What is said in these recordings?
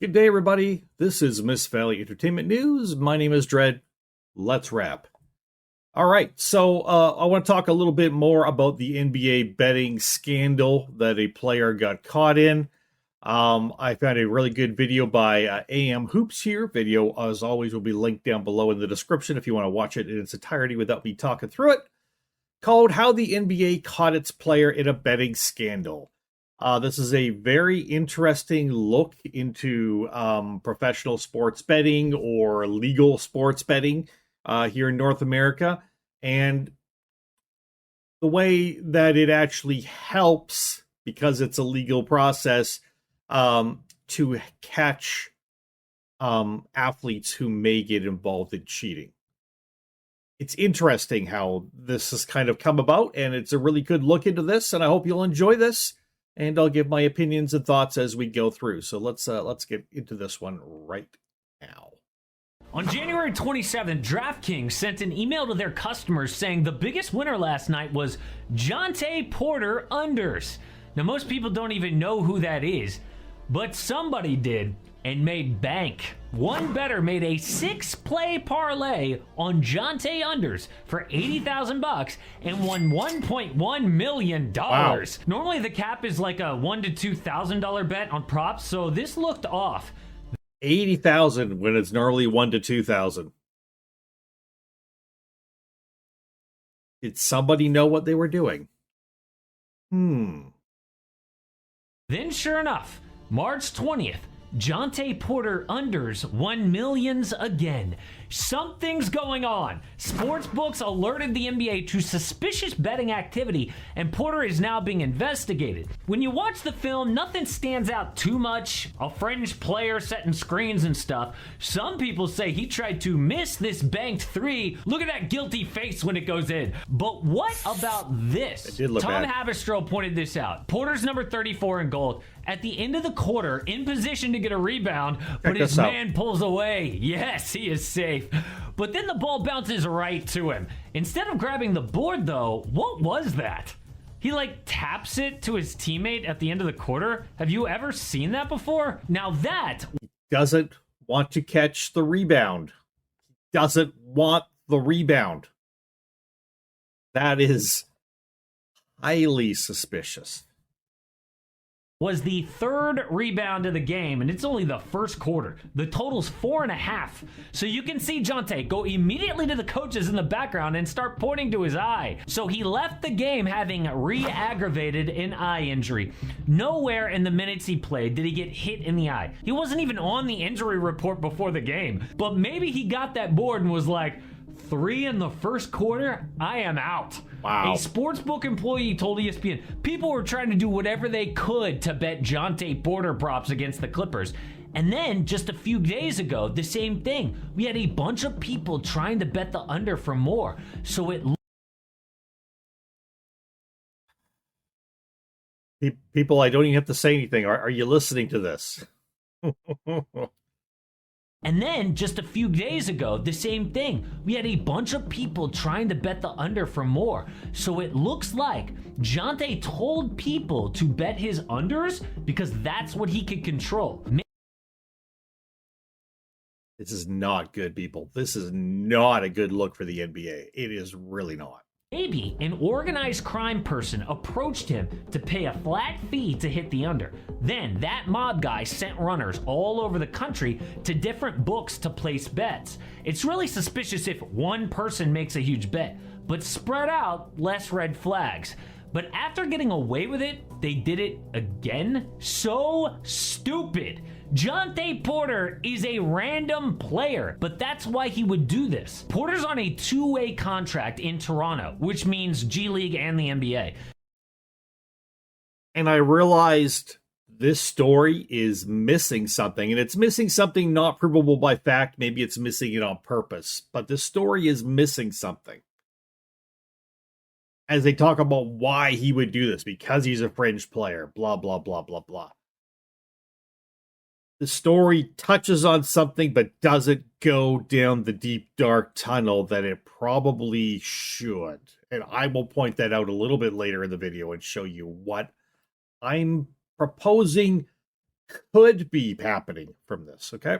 Good day, everybody. This is Miss Valley Entertainment News. My name is Dread. Let's wrap. All right, so I want to talk a little bit more about the NBA betting scandal that a player got caught in. I found a really good video by AM Hoops here. Video, as always, will be linked down below in the description if you want to watch it in its entirety without me talking through it. Called How the NBA Caught Its Player in a Betting Scandal. This is a very interesting look into professional sports betting or legal sports betting here in North America, and the way that it actually helps, because it's a legal process, to catch athletes who may get involved in cheating. It's interesting how this has kind of come about, and it's a really good look into this, and I hope you'll enjoy this. And I'll give my opinions and thoughts as we go through. So let's get into this one right now. On January 27th, DraftKings sent an email to their customers saying the biggest winner last night was Jonte Porter unders. Now, most people don't even know who that is, but somebody did and made bank. One bettor made a 6-play parlay on Jonte unders for $80,000 and won $1.1 million. Wow. Normally the cap is like a $1,000 to $2,000 bet on props, so this looked off. 80,000 when it's normally 1 to 2,000. Did somebody know what they were doing? Then sure enough, March 20th, Jonte Porter unders won millions again. Something's going on. Sportsbooks alerted the NBA to suspicious betting activity, and Porter is now being investigated. When you watch the film, nothing stands out too much. A fringe player setting screens and stuff. Some people say he tried to miss this banked three. Look at that guilty face when it goes in. But what about this? It did look Tom bad. Haberstroh pointed this out. Porter's number 34 in gold. At the end of the quarter, in position to get a rebound, but his man pulls away. Yes, he is safe. But then the ball bounces right to him. Instead of grabbing the board, though, what was that? He taps it to his teammate at the end of the quarter. Have you ever seen that before? Now that Doesn't want to catch the rebound. Doesn't want the rebound. That is highly suspicious. was the third rebound of the game, and it's only the first quarter. The total's 4.5. So you can see Jonte go immediately to the coaches in the background and start pointing to his eye. So he left the game having re-aggravated an eye injury. Nowhere in the minutes he played did he get hit in the eye. He wasn't even on the injury report before the game. But maybe he got that board and was like, 3 in the first quarter? I am out. Wow. A sportsbook employee told ESPN people were trying to do whatever they could to bet Jonte Porter props against the Clippers. And then just a few days ago, the same thing. We had a bunch of people trying to bet the under for more. So it People, I don't even have to say anything. Are you listening to this? And then, just a few days ago, the same thing. We had a bunch of people trying to bet the under for more. So it looks like Jonte told people to bet his unders because that's what he could control. This is not good, people. This is not a good look for the NBA. It is really not. Maybe an organized crime person approached him to pay a flat fee to hit the under. Then that mob guy sent runners all over the country to different books to place bets. It's really suspicious if one person makes a huge bet, but spread out, less red flags. But after getting away with it, they did it again? So stupid. Jonte Porter is a random player, but that's why he would do this. Porter's on a two-way contract in Toronto, which means G League and the NBA. And I realized this story is missing something, and it's missing something not provable by fact. Maybe it's missing it on purpose, but this story is missing something. As they talk about why he would do this, because he's a fringe player, blah, blah, blah, blah, blah. The story touches on something, but doesn't go down the deep, dark tunnel that it probably should. And I will point that out a little bit later in the video and show you what I'm proposing could be happening from this, okay?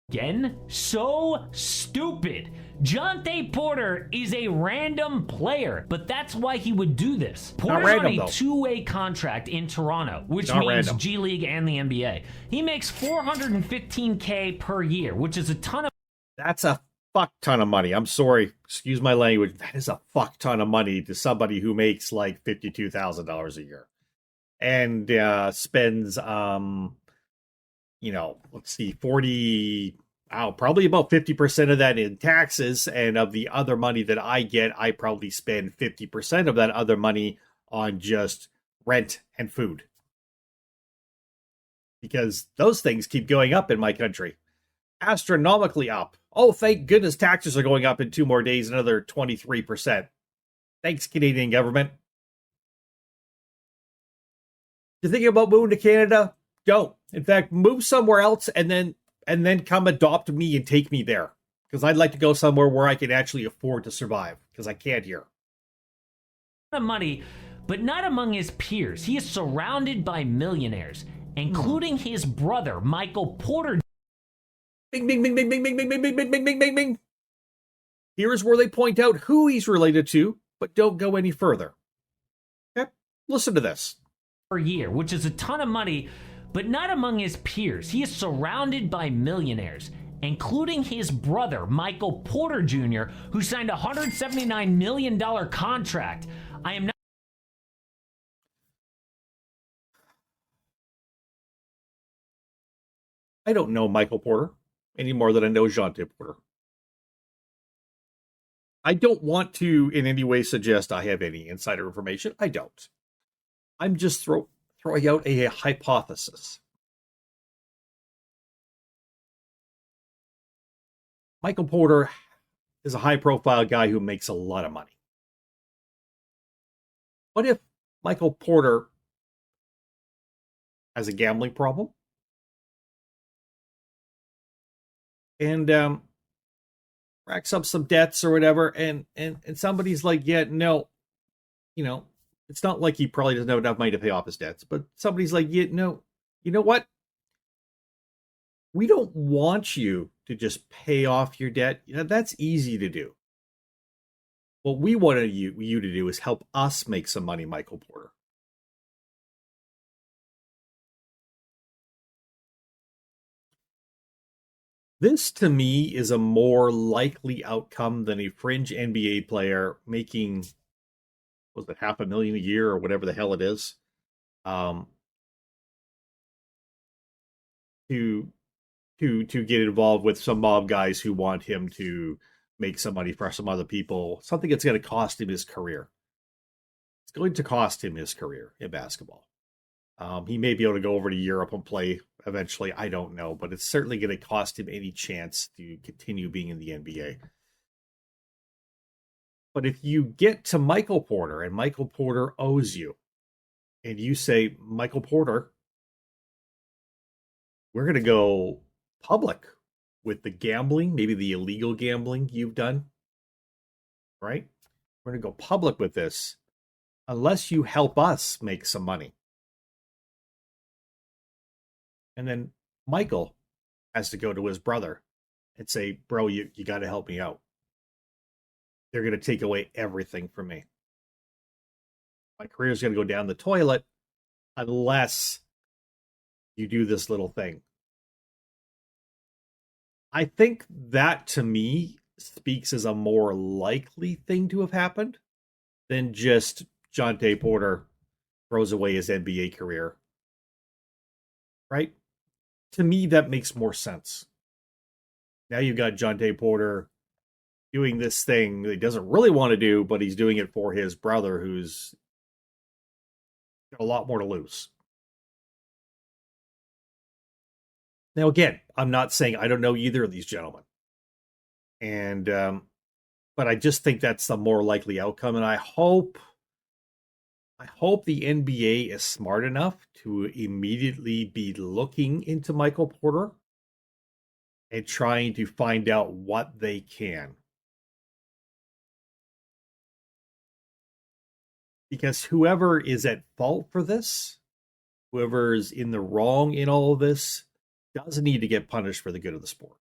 Again, so stupid. Jonte Porter is a random player, but that's why he would do this. Porter's random, on a though. two-way contract in Toronto, which Not means random. G League and the NBA. He makes $415K per year, which is a ton of That's a fuck ton of money. I'm sorry, excuse my language. That is a fuck ton of money to somebody who makes like $52,000 a year and spends let's see, probably about 50% of that in taxes. And of the other money that I get, I probably spend 50% of that other money on just rent and food. Because those things keep going up in my country. Astronomically up. Oh, thank goodness taxes are going up in 2 more days, another 23%. Thanks, Canadian government. You're thinking about moving to Canada? Don't. In fact, move somewhere else and then come adopt me and take me there. Because I'd like to go somewhere where I can actually afford to survive. Because I can't here. money, but not among his peers. He is surrounded by millionaires, including his brother, Michael Porter. Bing, bing, bing, bing, bing, bing, bing, bing, bing, bing, bing, bing, bing, bing. Here is where they point out who he's related to, but don't go any further. Okay? Listen to this. Per year, which is a ton of money, but not among his peers. He is surrounded by millionaires, including his brother, Michael Porter Jr., who signed a $179 million contract. I am not. I don't know Michael Porter any more than I know Jonte Porter. I don't want to in any way suggest I have any insider information. I don't. I'm just throwing out a hypothesis. Michael Porter is a high-profile guy who makes a lot of money. What if Michael Porter has a gambling problem and racks up some debts or whatever, and somebody's like, yeah, no, it's not like he probably doesn't have enough money to pay off his debts, but somebody's like, yeah, no, you know what? We don't want you to just pay off your debt. That's easy to do. What we wanted you to do is help us make some money, Michael Porter. This, to me, is a more likely outcome than a fringe NBA player making, was it $500,000 a year or whatever the hell it is, to get involved with some mob guys who want him to make some money for some other people. Something that's going to cost him his career. It's going to cost him his career in basketball. He may be able to go over to Europe and play eventually. I don't know, but it's certainly going to cost him any chance to continue being in the NBA. But if you get to Michael Porter and Michael Porter owes you, and you say, Michael Porter, we're going to go public with the gambling, maybe the illegal gambling you've done, right? We're going to go public with this unless you help us make some money. And then Michael has to go to his brother and say, bro, you got to help me out. They're going to take away everything from me. My career is going to go down the toilet unless you do this little thing. I think that, to me, speaks as a more likely thing to have happened than just Jonte Porter throws away his NBA career. Right? To me, that makes more sense. Now you've got Jonte Porter doing this thing that he doesn't really want to do, but he's doing it for his brother who's got a lot more to lose. Now, again, I'm not saying I don't know either of these gentlemen. And, but I just think that's the more likely outcome. And I hope the NBA is smart enough to immediately be looking into Michael Porter and trying to find out what they can. Because whoever is at fault for this whoever's in the wrong in all of this does need to get punished for the good of the sport.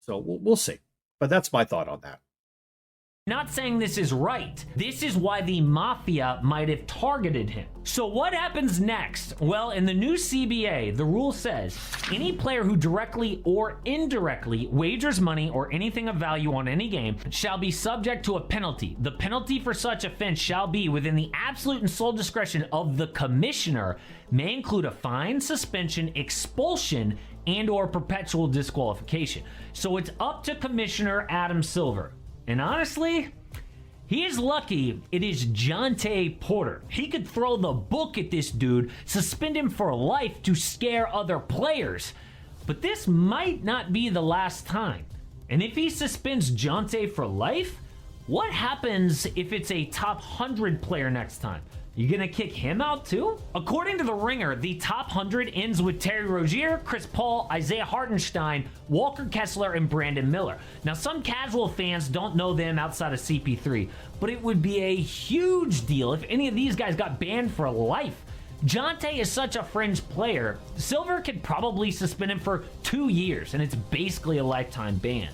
So we'll see. But that's my thought on that. Not saying this is right. This is why the mafia might have targeted him. So what happens next? Well, in the new CBA, the rule says any player who directly or indirectly wagers money or anything of value on any game shall be subject to a penalty. The penalty for such offense shall be within the absolute and sole discretion of the commissioner, may include a fine, suspension, expulsion, and or perpetual disqualification. So it's up to Commissioner Adam Silver. And honestly, he is lucky it is Jonte Porter. He could throw the book at this dude, suspend him for life to scare other players. But this might not be the last time. And if he suspends Jonte for life, what happens if it's a top 100 player next time? You gonna kick him out too? According to The Ringer, the top 100 ends with Terry Rozier, Chris Paul, Isaiah Hartenstein, Walker Kessler, and Brandon Miller. Now, some casual fans don't know them outside of CP3, but it would be a huge deal if any of these guys got banned for life. Jonte is such a fringe player, Silver could probably suspend him for 2 years, and it's basically a lifetime ban.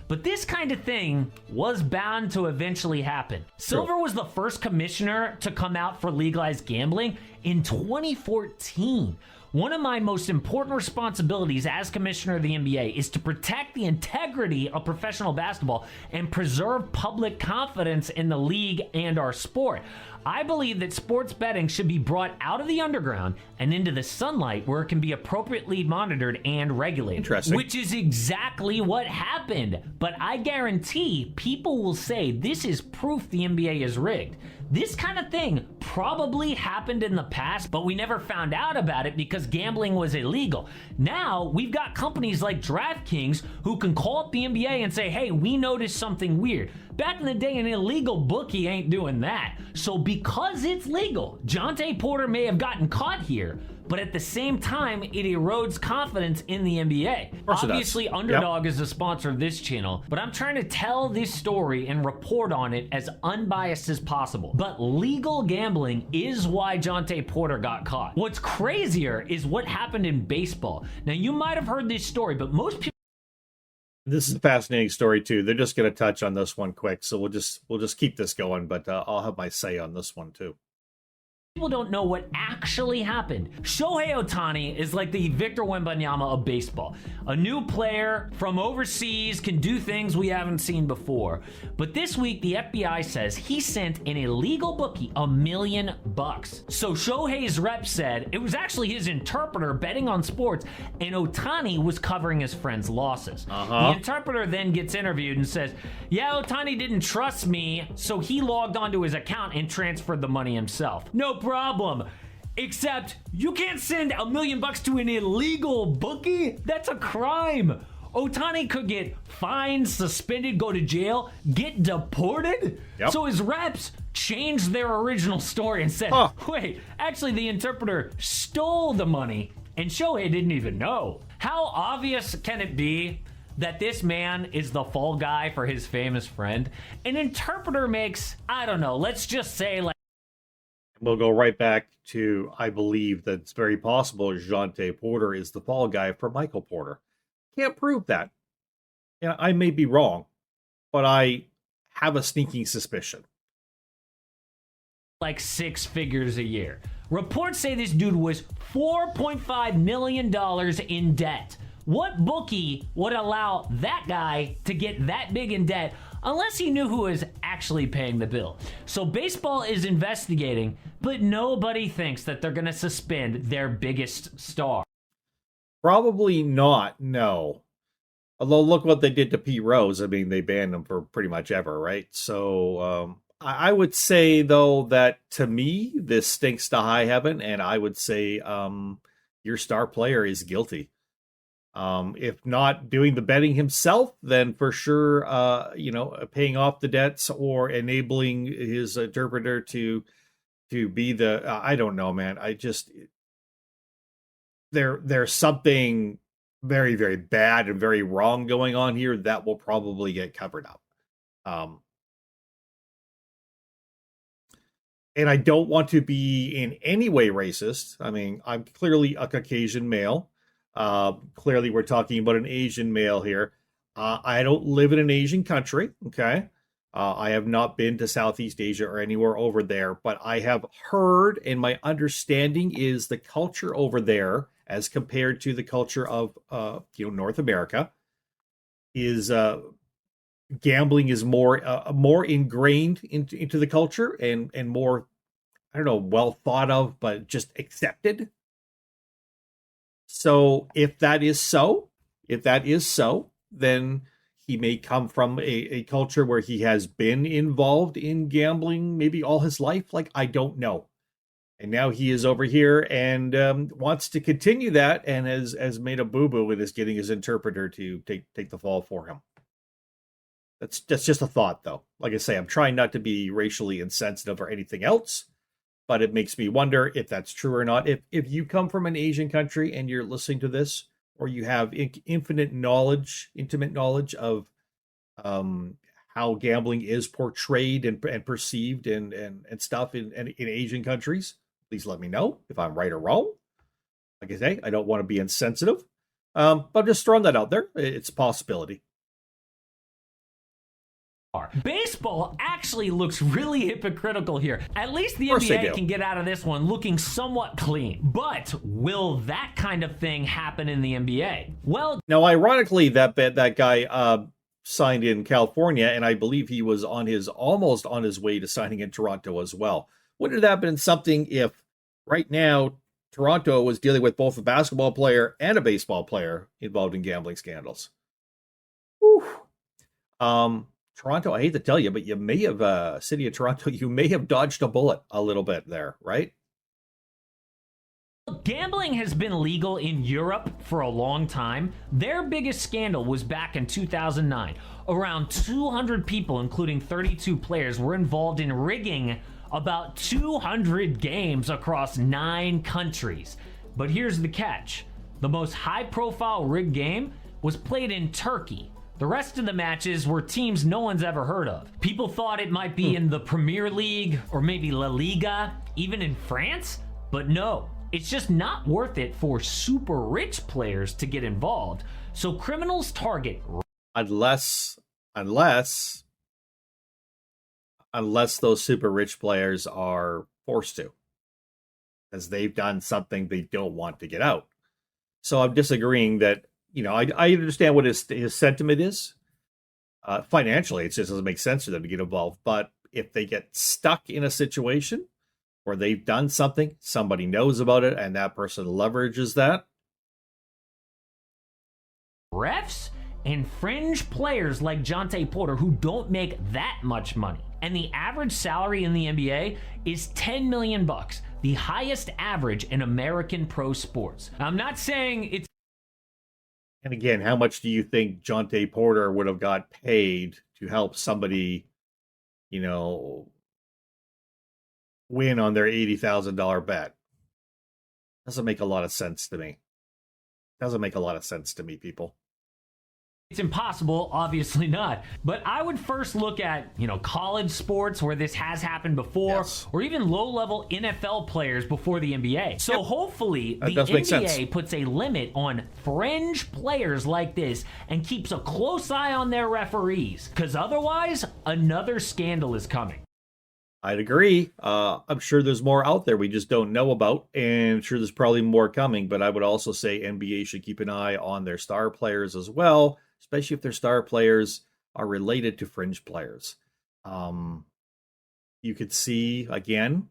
But this kind of thing was bound to eventually happen. Silver was the first commissioner to come out for legalized gambling in 2014. One of my most important responsibilities as commissioner of the NBA is to protect the integrity of professional basketball and preserve public confidence in the league and our sport. I believe that sports betting should be brought out of the underground and into the sunlight where it can be appropriately monitored and regulated. Interesting. Which is exactly what happened. But I guarantee people will say this is proof the NBA is rigged. This kind of thing probably happened in the past, but we never found out about it because gambling was illegal. Now, we've got companies like DraftKings who can call up the NBA and say, hey, we noticed something weird. Back in the day, an illegal bookie ain't doing that. So because it's legal, Jonte Porter may have gotten caught here, but at the same time, it erodes confidence in the NBA. Obviously, Underdog is the sponsor of this channel, but I'm trying to tell this story and report on it as unbiased as possible. But legal gambling is why Jonte Porter got caught. What's crazier is what happened in baseball. Now, you might have heard this story, but most people... This is a fascinating story too. They're just going to touch on this one quick, so we'll just keep this going. But I'll have my say on this one too. People don't know what actually happened. Shohei Ohtani is like the Victor Wembanyama of baseball. A new player from overseas can do things we haven't seen before. But this week, the FBI says he sent an illegal bookie $1 million. So Shohei's rep said it was actually his interpreter betting on sports, and Ohtani was covering his friend's losses. The interpreter then gets interviewed and says, yeah, Ohtani didn't trust me, so he logged onto his account and transferred the money himself. No problem. Except you can't send $1 million to an illegal bookie. That's a crime. Ohtani could get fined, suspended, go to jail, get deported. So his reps changed their original story and said, wait, actually the interpreter stole the money and Shohei didn't even know. How obvious can it be that this man is the fall guy for his famous friend? An interpreter makes, I don't know, let's just say like, we'll go right back to, I believe that it's very possible Jonte Porter is the fall guy for Michael Porter. Can't prove that. Yeah, I may be wrong, but I have a sneaking suspicion. Like 6 figures a year. Reports say this dude was $4.5 million in debt. What bookie would allow that guy to get that big in debt unless he knew who was actually paying the bill? So baseball is investigating, but nobody thinks that they're going to suspend their biggest star. Probably not, no. Although look what they did to Pete Rose. I mean, they banned him for pretty much ever, right? So I would say, though, that to me, this stinks to high heaven, and I would say your star player is guilty. If not doing the betting himself, then for sure, paying off the debts or enabling his interpreter to be the, I don't know, man. I just, there's something very, very bad and very wrong going on here that will probably get covered up. And I don't want to be in any way racist. I mean, I'm clearly a Caucasian male. Clearly, we're talking about an Asian male here. I don't live in an Asian country. Okay. I have not been to Southeast Asia or anywhere over there, but I have heard, and my understanding is the culture over there, as compared to the culture of North America, is gambling is more ingrained into the culture and more, I don't know, well thought of, but just accepted. So if that is so, then he may come from a culture where he has been involved in gambling maybe all his life. Like, I don't know. And now he is over here and wants to continue that, and has made a boo boo and is getting his interpreter to take the fall for him. That's just a thought, though. Like I say, I'm trying not to be racially insensitive or anything else, but it makes me wonder if that's true or not. If you come from an Asian country and you're listening to this, or you have intimate knowledge of how gambling is portrayed and perceived and stuff in Asian countries, please let me know if I'm right or wrong. Like I say, I don't want to be insensitive, but I'm just throwing that out there. It's a possibility. Baseball actually looks really hypocritical here. At least the NBA can get out of this one looking somewhat clean. But will that kind of thing happen in the NBA? Well, now, ironically, that guy signed in California, and I believe he was almost on his way to signing in Toronto as well. Wouldn't it have been something if right now Toronto was dealing with both a basketball player and a baseball player involved in gambling scandals? Whew. Toronto, I hate to tell you, but you may have, city of Toronto, you may have dodged a bullet a little bit there, right? Gambling has been legal in Europe for a long time. Their biggest scandal was back in 2009. Around 200 people, including 32 players, were involved in rigging about 200 games across 9 countries. But here's the catch. The most high-profile rigged game was played in Turkey. The rest of the matches were teams no one's ever heard of. People thought it might be in the Premier League or maybe La Liga, even in France, but no. It's just not worth it for super rich players to get involved. So criminals target unless those super rich players are forced to, as they've done something they don't want to get out. So I'm disagreeing that, I understand what his sentiment is. Financially, it just doesn't make sense for them to get involved. But if they get stuck in a situation where they've done something, somebody knows about it, and that person leverages that. Refs and fringe players like Jonte Porter who don't make that much money. And the average salary in the NBA is $10 million, the highest average in American pro sports. I'm not saying it's... And again, how much do you think Jonte Porter would have got paid to help somebody, win on their $80,000 bet? Doesn't make a lot of sense to me. Doesn't make a lot of sense to me, people. It's impossible, obviously not. But I would first look at, college sports where this has happened before, yes, or even low-level NFL players before the NBA. So hopefully the NBA puts a limit on fringe players like this and keeps a close eye on their referees, because otherwise another scandal is coming. I'd agree. I'm sure there's more out there we just don't know about, and I'm sure there's probably more coming, but I would also say NBA should keep an eye on their star players as well, especially if their star players are related to fringe players. You could see, again,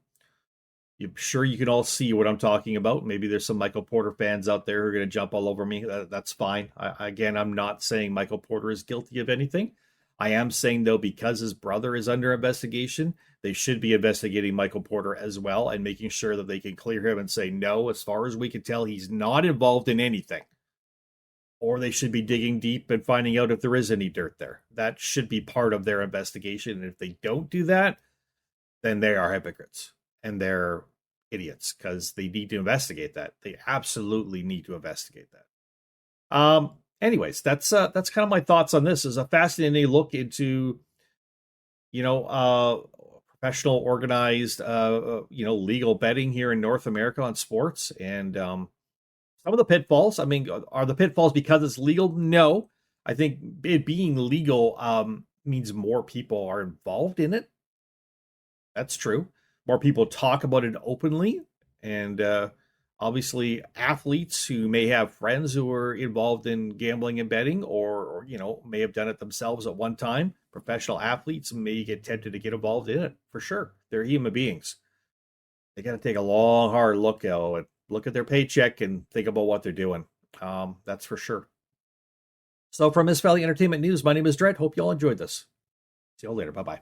I'm sure you can all see what I'm talking about. Maybe there's some Michael Porter fans out there who are going to jump all over me. That's fine. Again, I'm not saying Michael Porter is guilty of anything. I am saying, though, because his brother is under investigation, they should be investigating Michael Porter as well and making sure that they can clear him and say, no, as far as we can tell, he's not involved in anything. Or they should be digging deep and finding out if there is any dirt there. That should be part of their investigation. And if they don't do that, then they are hypocrites and they're idiots, because they need to investigate that. They absolutely need to investigate that. Anyways, that's kind of my thoughts on this. It's a fascinating look into, professional, organized, legal betting here in North America on sports. And some of the pitfalls. I mean, are the pitfalls because it's legal? No, I think it being legal means more people are involved in it. That's true. More people talk about it openly, and obviously, athletes who may have friends who are involved in gambling and betting, or may have done it themselves at one time. Professional athletes may get tempted to get involved in it for sure. They're human beings. They got to take a long, hard look at their paycheck and think about what they're doing. That's for sure. So, from Miss Valley Entertainment News, my name is Dredd. Hope you all enjoyed this. See you all later. Bye bye.